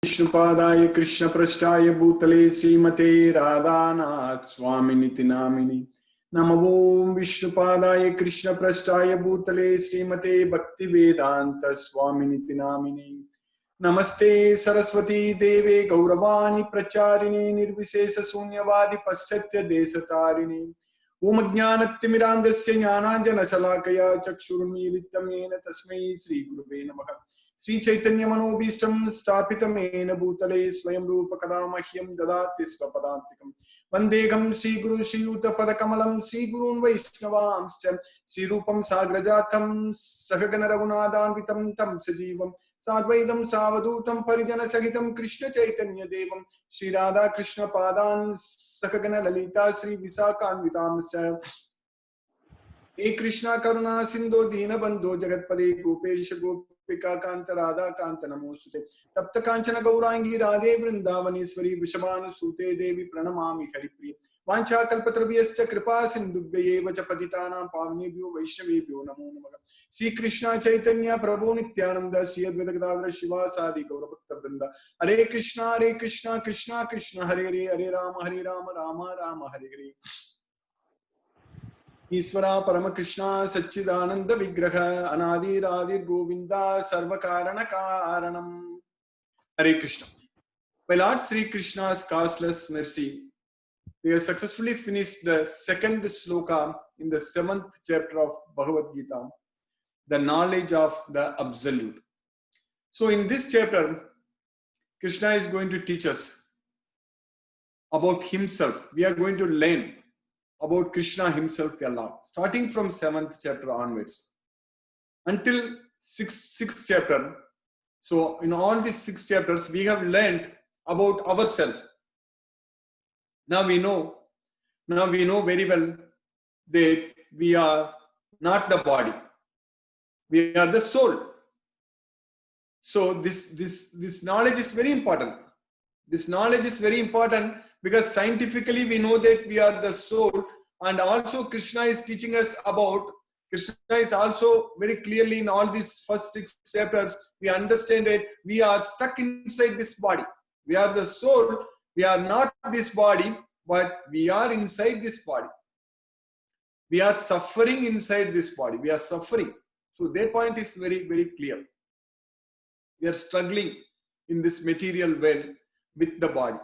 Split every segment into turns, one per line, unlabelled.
विष्णुपादाय कृष्णपृष्ठाय भूतले श्रीमते राधानाथ स्वामिनिति नामिनि नमो विष्णुपादाय कृष्णपृष्ठाय भूतले श्रीमते भक्तिवेदांत स्वामिनिति नामिनि नमस्ते सरस्वती देवे गौरवाणी प्रचारिणे निर्विशेष शून्यवादी पाश्चात्य देशतारिणे ओम ज्ञानतिमिरान्धस्य ज्ञानाञ्जनशलाकया चक्षुरुन्मीलितं येन तस्मै श्रीगुरुवे नमः श्री चैतन्य मनोभीष्टं स्थापितं येन भूतले स्वयं रूप कदा मह्यं ददाति स्वपदान्तिकं वन्देऽहं श्रीगुरु श्रीयुतपदकमलं श्रीगुरून् वैष्णवांश्च श्रीरूपं साग्रजातं सहगण रघुनाथान्वितं तं सजीवं साद्वैतं सावधूतं परिजनसहितं कृष्ण चैतन्य देवं श्री राधा कृष्ण पादान् सहगण ललिता श्री विशाखान्वितांश्च हे कृष्णा करुणा सिंधु दीनबंधो जगत्पदे गोपेश गोपिका कांत राधा कांत नमोस्तुते तप्त कांचन गौरांगी राधे वृंदावनेश्वरी वृषभानुसूते देवी प्रणमामि हरिप्रिय वांछा कल्पतरुभ्यश्च कृपा सिन्धुभ्यैव च पतितानां पावनेभ्यो वैष्णवेभ्यो नमो नमः श्री कृष्ण चैतन्य प्रभु नित्यानंद श्री अद्वैत गदाधर शिवासादि गौरभक्तवृंद हरे कृष्णा कृष्णा कृष्णा हरे हरे हरे राम राम राम हरे हरे ईश्वरा परम कृष्णा सच्चिदानंद विग्रह अनादिरादिर गोविंदा सर्व कारण कारणम. Hare Krishna. By Lord Sri Krishna's causeless mercy, we have successfully finished the second sloka in the 7th chapter of Bhagavad Gita, the knowledge of the Absolute. So in this chapter, Krishna is going to teach us about himself. We are going to learn about Krishna himself a lot, starting from 7th chapter onwards until 6th chapter. So in all these 6 chapters, we have learned about ourselves. Now we know very well that we are not the body, we are the soul. So this knowledge is very important. This knowledge is very important because scientifically we know that we are the soul, and also Krishna is teaching us about, Krishna is also very clearly in all these first 6 chapters, we understand that we are stuck inside this body. We are the soul, we are not this body, but we are inside this body. We are suffering inside this body. We are suffering. So their point is very, very clear. We are struggling in this material world with the body.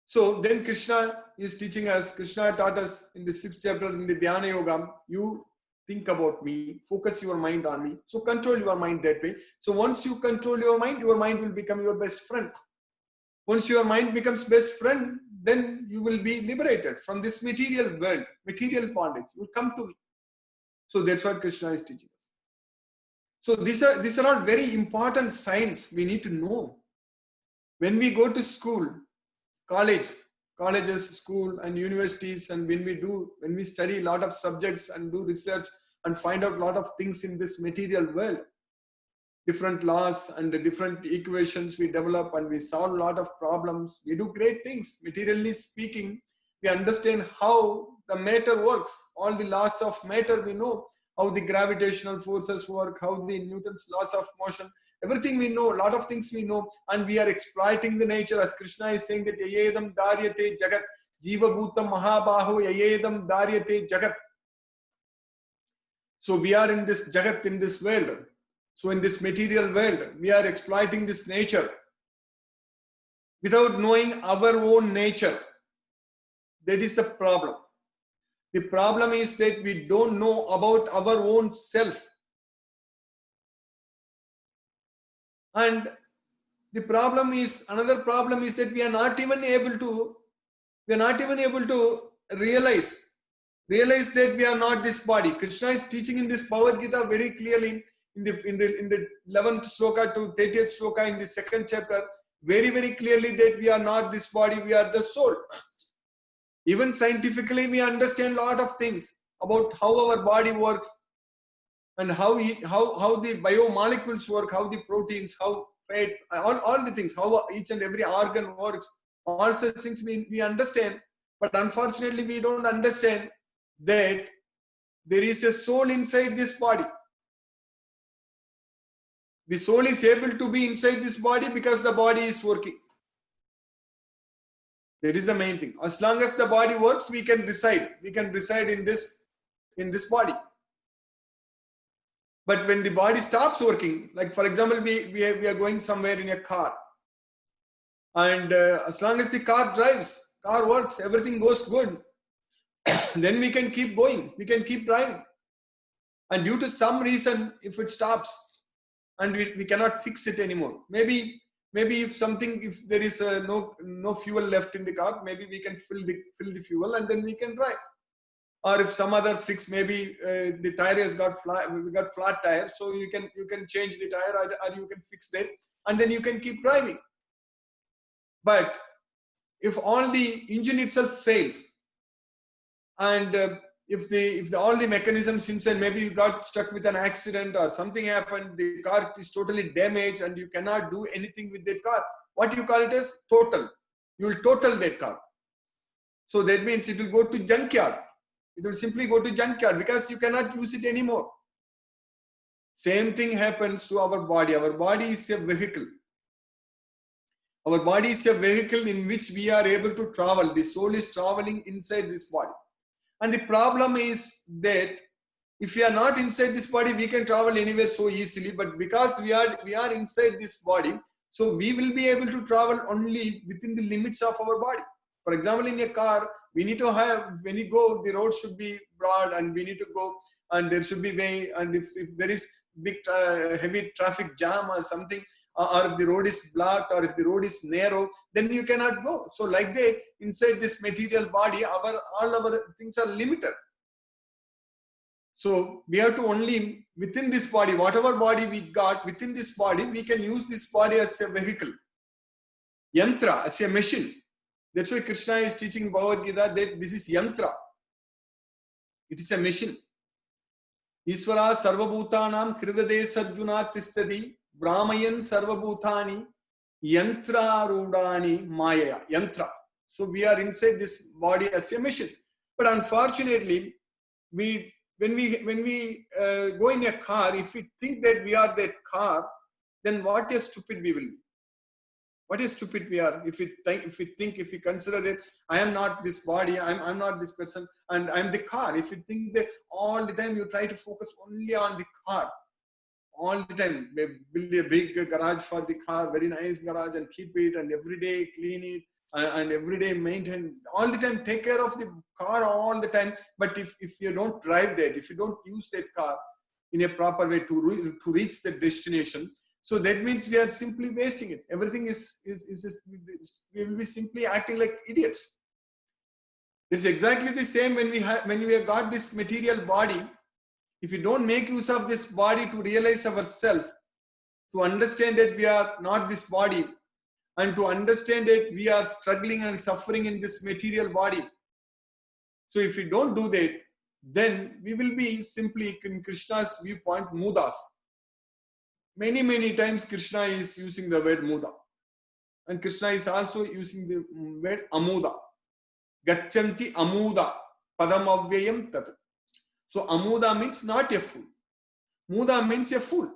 So then Krishna is teaching us, Krishna taught us in the 6th chapter in the Dhyana Yoga, you think about me, focus your mind on me. So control your mind that way. So once you control your mind will become your best friend. Once your mind becomes best friend, then you will be liberated from this material world, material bondage. You will come to me. So that's what Krishna is teaching us. So these are all very important signs we need to know. When we go to school, colleges, school and universities, and when we study a lot of subjects and do research and find out a lot of things in this material world, different laws and the different equations we develop, and we solve a lot of problems. We do great things. Materially speaking, we understand how the matter works. All the laws of matter we know, how the gravitational forces work, how the Newton's laws of motion, everything we know, a lot of things we know, and we are exploiting the nature, as Krishna is saying that yayedam daryate jagat, jiva bhutam mahabaho yayedam daryate jagat. So we are in this jagat, in this world. So in this material world, we are exploiting this nature without knowing our own nature. That is the problem. The problem is that we don't know about our own self. And the problem is, another problem is that we are not even able to realize that we are not this body. Krishna is teaching in this Bhagavad Gita very clearly in the 11th sloka to 30th sloka in the 2nd chapter, very, very clearly that we are not this body, we are the soul. Even scientifically, we understand a lot of things about how our body works and how the biomolecules work, how the proteins, how fat, all the things, how each and every organ works. All such things we understand, but unfortunately, we don't understand that there is a soul inside this body. The soul is able to be inside this body because the body is working. That is the main thing. As long as the body works, we can reside. We can reside in this body. But when the body stops working, like for example, we are going somewhere in a car, and as long as the car drives, car works, everything goes good, then we can keep going. We can keep driving. And due to some reason, if it stops and we cannot fix it anymore, maybe if there is no fuel left in the car, maybe we can fill the fuel and then we can drive. Or if some other fix, maybe the tire has got flat, we got flat tire, so you can change the tire, or you can fix that, and then you can keep driving. But if all the engine itself fails, and if all the mechanisms inside, maybe you got stuck with an accident or something happened, the car is totally damaged and you cannot do anything with that car, what you call it as total. You will total that car. So that means it will go to junkyard. It will simply go to junkyard because you cannot use it anymore. Same thing happens to our body. Our body is a vehicle. Our body is a vehicle in which we are able to travel. The soul is traveling inside this body. And the problem is that if we are not inside this body, we can travel anywhere so easily. But because we are inside this body, so we will be able to travel only within the limits of our body. For example, in a car, we need to have, when you go, the road should be broad and we need to go, and there should be way. And if there is big heavy traffic jam or something, or if the road is blocked, or if the road is narrow, then you cannot go. So like that, inside this material body, all our things are limited. So we have to only, within this body, whatever body we got, within this body, we can use this body as a vehicle. Yantra, as a machine. That's why Krishna is teaching Bhagavad Gita that this is yantra. It is a machine. Isvara sarvabhutanam hridade sarjuna tistati brahmayan sarvabhutani yantra rudani maya. Yantra. So we are inside this body as a machine. But unfortunately, when we go in a car, if we think that we are that car, then what a stupid we will be. What is stupid we are if we consider that I am not this body, I'm not this person, and I'm the car. If you think that all the time you try to focus only on the car, all the time build a big garage for the car, very nice garage, and keep it, and every day clean it, and every day maintain, all the time take care of the car all the time. But if you don't drive that, if you don't use that car in a proper way to reach the destination, so that means we are simply wasting it. Everything is we will be simply acting like idiots. It's exactly the same when we have got this material body. If we don't make use of this body to realize ourselves, to understand that we are not this body, and to understand that we are struggling and suffering in this material body. So if we don't do that, then we will be simply, in Krishna's viewpoint, mudas. Many times Krishna is using the word muda. And Krishna is also using the word amuda. Gacchanti amuda. Padam avyayam tat. So amuda means not a fool. Muda means a fool.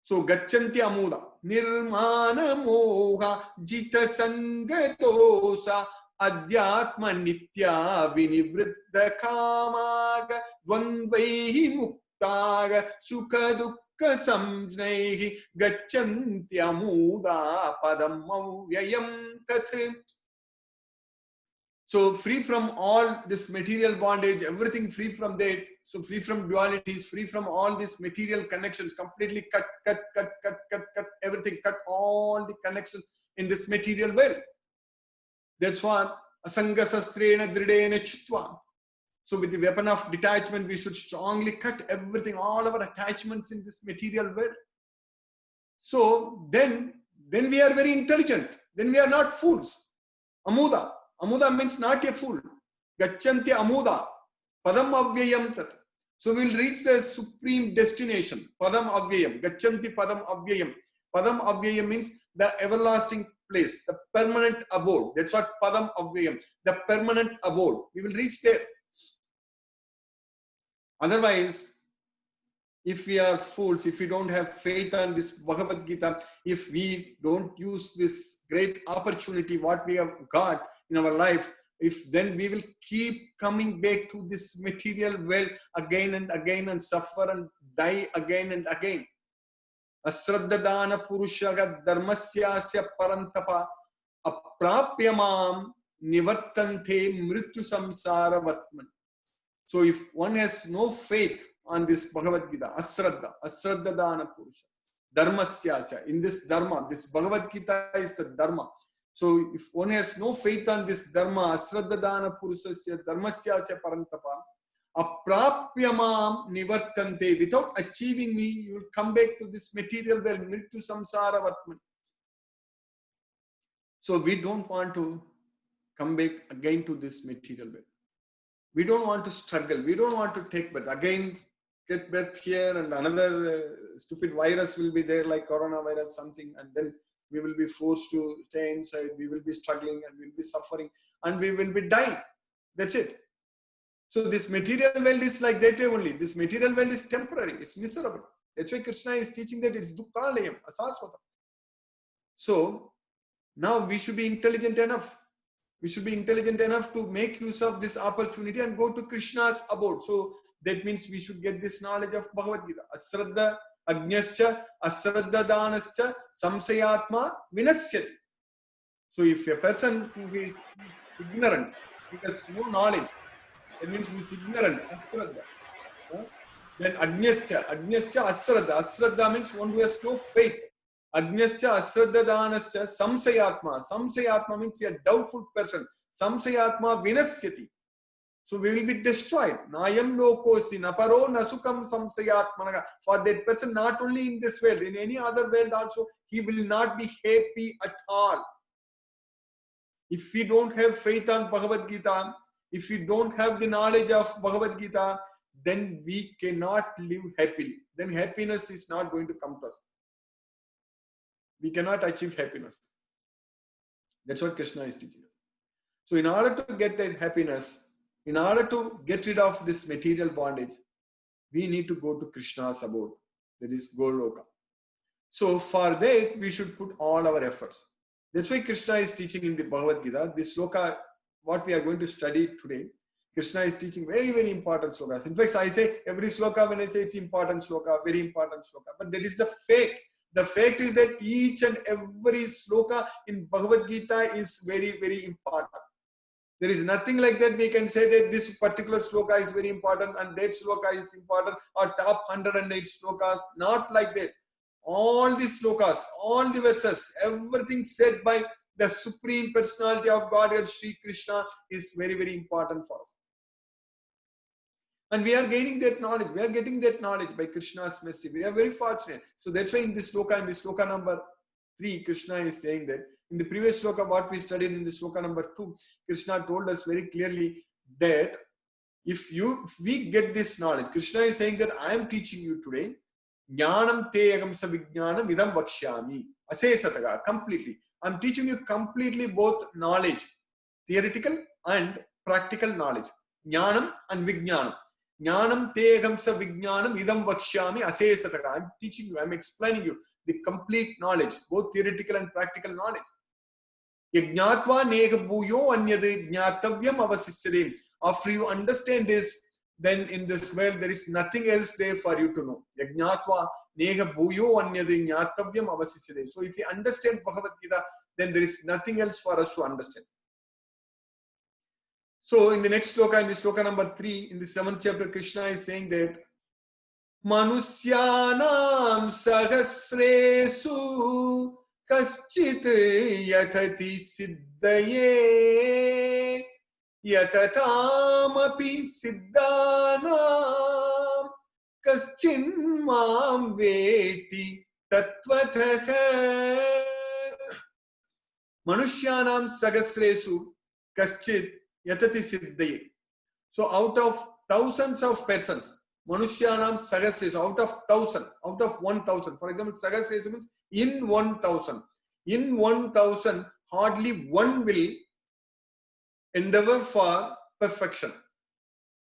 So gacchanti amuda. Nirmana moha jita sangatosa adhyatma nitya vinivriddha kamaga dvandvaihi muktaga sukha samjnaihi gacchanti amuda padam avyayam tat. So free from all this material bondage, everything free from that. So free from dualities, free from all these material connections, completely cut everything, cut all the connections in this material world. That's what asanga sastrena dridena chitva. So with the weapon of detachment, we should strongly cut everything, all our attachments in this material world. So then we are very intelligent. Then we are not fools. Amuda. Amuda means not a fool. Gacchanti amuda. Padam avyayam tat. So we will reach the supreme destination. Padam avyayam. Gacchanti padam avyayam. Padam avyayam means the everlasting place, the permanent abode. That's what padam avyayam, the permanent abode. We will reach there. Otherwise, if we are fools, if we don't have faith on this Bhagavad Gita, if we don't use this great opportunity, what we have got in our life, if then we will keep coming back to this material world again and again and suffer and die again and again. Asraddadana purushaga dharmasyasya parantapa aprapyamam nivartante mrityu samsara vartman. So if one has no faith on this Bhagavad Gita, asraddadana purusha, dharmasyasya, in this dharma, this Bhagavad Gita is the dharma. So if one has no faith on this dharma, asraddadana purusasya dharmasyasya parantapa, aprapyamam nivartante, without achieving me, you will come back to this material world, mrityu samsara vartman. So we don't want to come back again to this material world. We don't want to struggle. We don't want to take birth. Again, get birth here and another stupid virus will be there like coronavirus, something, and then we will be forced to stay inside. We will be struggling and we will be suffering and we will be dying. That's it. So this material world is like that way only. This material world is temporary. It's miserable. That's why Krishna is teaching that it's dukkhalayam, asasvatam. So now we should be intelligent enough. We should be intelligent enough to make use of this opportunity and go to Krishna's abode. So that means we should get this knowledge of Bhagavad Gita. Asraddha agnyascha asraddha danascha samsayatma vinasyati. So if a person who is ignorant, he has no knowledge, that means he is ignorant, asraddha. Then agnyascha asraddha. Asraddha means one who has no faith. Agnyascha asraddha danascha samsayatma. Samsayatma means a doubtful person. Samsayatma vinasyati. So we will be destroyed. Nayam lokosti naparo nasukam samsayatmanaga. For that person, not only in this world, in any other world also, he will not be happy at all. If we don't have faith on Bhagavad Gita, if we don't have the knowledge of Bhagavad Gita, then we cannot live happily. Then happiness is not going to come to us. We cannot achieve happiness. That's what Krishna is teaching us. So in order to get that happiness, in order to get rid of this material bondage, we need to go to Krishna's abode, that is Goloka. So for that, we should put all our efforts. That's why Krishna is teaching in the Bhagavad Gita, this sloka, what we are going to study today, Krishna is teaching very, very important slokas. In fact, I say every sloka, when I say it's important sloka, very important sloka, but that is the fact. The fact is that each and every sloka in Bhagavad Gita is very, very important. There is nothing like that we can say that this particular sloka is very important and that sloka is important or top 108 slokas. Not like that. All the slokas, all the verses, everything said by the Supreme Personality of Godhead, Sri Krishna, is very, very important for us. And we are gaining that knowledge. We are getting that knowledge by Krishna's mercy. We are very fortunate. So that's why in this sloka number 3, Krishna is saying that. In the previous sloka, what we studied in the sloka number 2, Krishna told us very clearly that if we get this knowledge, Krishna is saying that I am teaching you today, Jnanam te agam savijnanam idam vakshyami. Asesataga, completely. I am teaching you completely both knowledge, theoretical and practical knowledge. Jnanam and vijnanam. Jnanam te agam savijnanam idam vakshyami asesataga. I am teaching you, I am explaining you the complete knowledge, both theoretical and practical knowledge. Yajnatva nega bhuyo anyade jnatavyam avasisyade. After you understand this, then in this world there is nothing else there for you to know. Yajnatva nega bhuyo anyade jnatavyam avasisyade. So if you understand Bhagavad Gita, then there is nothing else for us to understand. So in the next sloka, in the sloka number 3, in the 7th chapter, Krishna is saying that Manusyanam sahasresu kaschit yatati siddhaye yatatamapi siddhanam kaschin mam veti tatvatah. Manusyanam sahasresu kaschit yatati siddhaye. So out of thousands of persons, Manushyanam Sahasresu, out of 1,000, out of 1,000. For example, Sahasresu means in 1,000. In 1,000, hardly one will endeavor for perfection.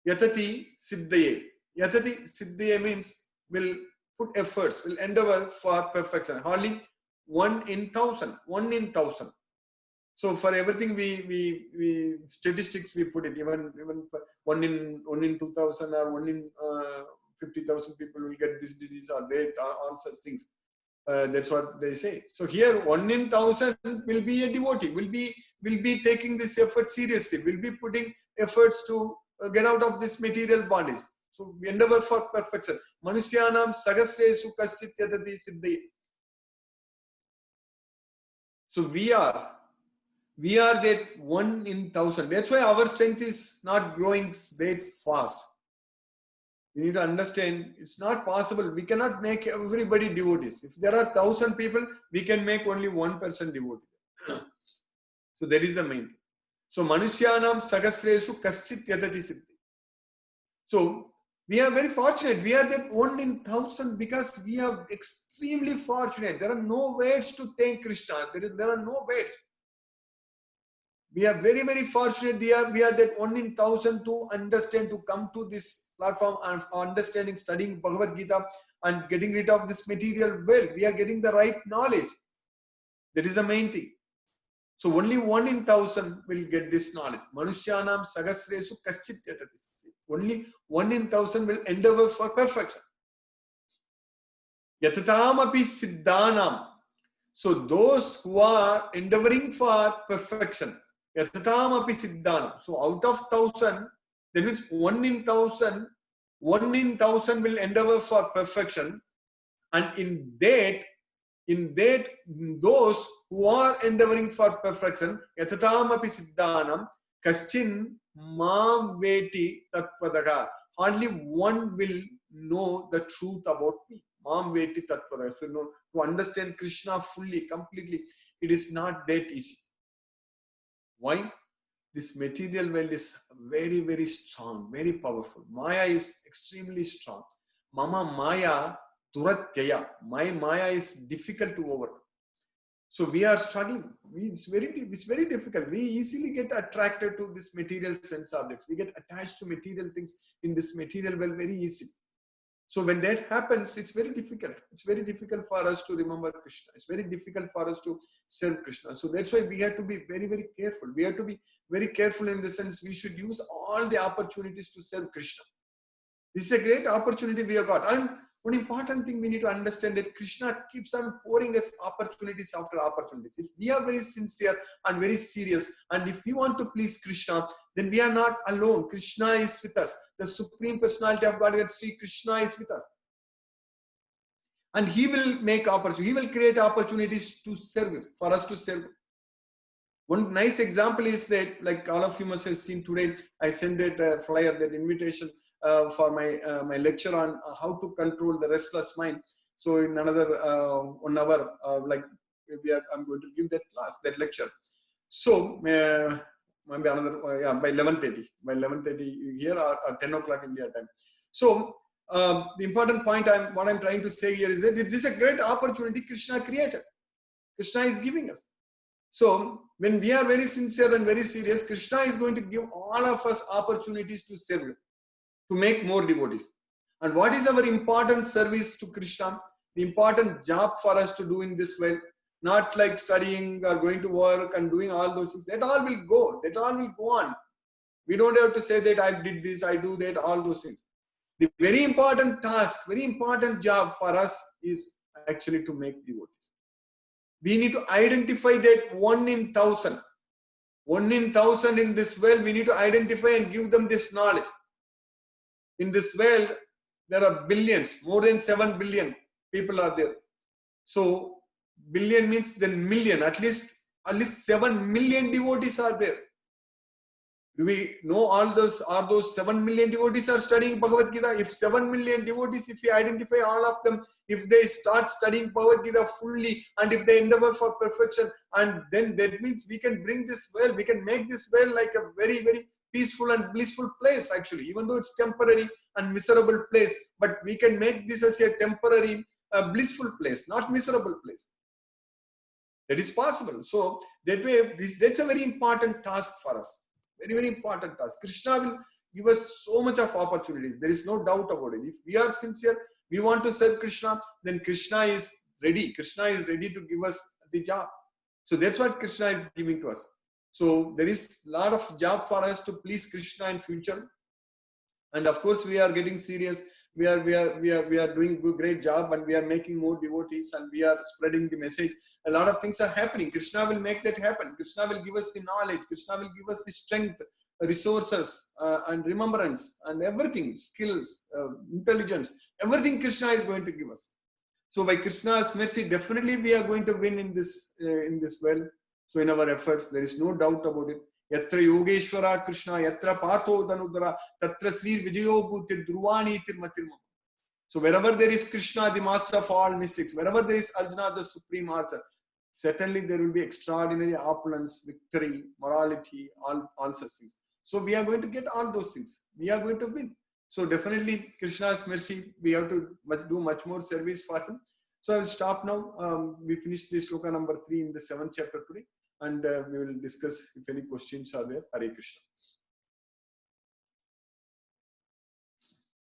Yatati Siddhaye. Yatati Siddhaye means will put efforts, will endeavor for perfection. Hardly 1 in 1,000. 1 in 1,000. So for everything we statistics we put it, even for 1 in 2,000 or 1 in 50,000 people will get this disease or that, all such things. That's what they say. So here 1 in 1,000 will be a devotee, will be taking this effort seriously, will be putting efforts to get out of this material bodies. So we endeavor for perfection. Manusyanam sagasresu kaschit yadati siddhi. So we are that 1 in 1,000. That's why our strength is not growing that fast. We need to understand it's not possible. We cannot make everybody devotees. If there are 1,000 people, we can make only 1% devotee. So that is the main thing. So Manusyanam sagasresu kaschit yadati siddhi. So we are very fortunate. We are that 1 in 1,000 because we are extremely fortunate. There are no words to thank Krishna. There are no words. We are very, very fortunate. We are that 1 in 1,000 to understand, to come to this platform and understanding, studying Bhagavad Gita and getting rid of this material wealth. We are getting the right knowledge. That is the main thing. So only 1 in 1,000 will get this knowledge. Manusyanam sagasresu kaschit yatati. Only 1 in 1,000 will endeavor for perfection. Yatatam api siddhanam. So those who are endeavoring for perfection, yatatam api siddhanam. So out of 1,000, that means 1 in 1,000, 1 in 1,000 will endeavor for perfection. And in that, those who are endeavoring for perfection, yatatam api siddhanam, kaschin mam veti tatvadaga. Hardly one will know the truth about me. Mam veti tatvadaga. So to understand Krishna fully, completely, it is not that easy. Why? This material world is very, very strong, very powerful. Maya is extremely strong. Mama Maya Turatyaya. My Maya is difficult to overcome. So we are struggling. It's very difficult. We easily get attracted to this material sense objects. We get attached to material things in this material world very easily. So when that happens, it's very difficult. It's very difficult for us to remember Krishna. It's very difficult for us to serve Krishna. So that's why we have to be very, very careful. We have to be very careful in the sense we should use all the opportunities to serve Krishna. This is a great opportunity we have got. And one important thing we need to understand that Krishna keeps on pouring us opportunities after opportunities. If we are very sincere and very serious, and if we want to please Krishna, then we are not alone. Krishna is with us. The Supreme Personality of Godhead, Sri Krishna, is with us. And He will make opportunities. He will create opportunities to serve Him, for us to serve Him. One nice example is that, like all of you must have seen today, I sent that flyer, that invitation for my lecture on how to control the restless mind. So in another 1 hour, I'm going to give that class, that lecture. So maybe another by 11:30. By 11:30 here or 10 o'clock India time. So the important point what I'm trying to say here is that this is a great opportunity Krishna created. Krishna is giving us. So when we are very sincere and very serious, Krishna is going to give all of us opportunities to serve Him, to make more devotees. And what is our important service to Krishna? The important job for us to do in this world, not like studying or going to work and doing all those things. That all will go. That all will go on. We don't have to say that I did this, I do that, all those things. The very important task, very important job for us is actually to make devotees. We need to identify that 1 in 1,000. 1 in 1,000 in this world, we need to identify and give them this knowledge. In this world, there are billions, more than 7 billion people are there. So, billion means then million, at least 7 million devotees are there. Do we know all those 7 million devotees are studying Bhagavad Gita? If 7 million devotees, if we identify all of them, if they start studying Bhagavad Gita fully, and if they endeavor for perfection, and then that means we can bring this world, we can make this world like a very, very peaceful and blissful place actually, even though it's temporary and miserable place, but we can make this as a temporary blissful place, not miserable place. That is possible. So that way, that's a very important task for us. Very, very important task. Krishna will give us so much of opportunities. There is no doubt about it. If we are sincere we want to serve Krishna, then Krishna is ready. Krishna is ready to give us the job. So that's what Krishna is giving to us. So there is a lot of job for us to please Krishna in future. And of course, we are getting serious. We are doing a great job, and we are making more devotees, and we are spreading the message. A lot of things are happening. Krishna will make that happen. Krishna will give us the knowledge. Krishna will give us the strength, resources, and remembrance, and everything, skills, intelligence. Everything Krishna is going to give us. So by Krishna's mercy, definitely we are going to win in this well. So in our efforts, there is no doubt about it. Yatra Yogeshwara Krishna, Yatra Patho Danudara, Tatra Sri Vijayo Bhuti Druvani Tirmatirma. So wherever there is Krishna, the master of all mystics, wherever there is Arjuna, the supreme archer, certainly there will be extraordinary opulence, victory, morality, all such things. So we are going to get all those things. We are going to win. So definitely Krishna's mercy, we have to do much more service for him. So I will stop now. We finished this sloka number 3 in the 7th chapter today, and we will discuss if any questions are there. Hare Krishna.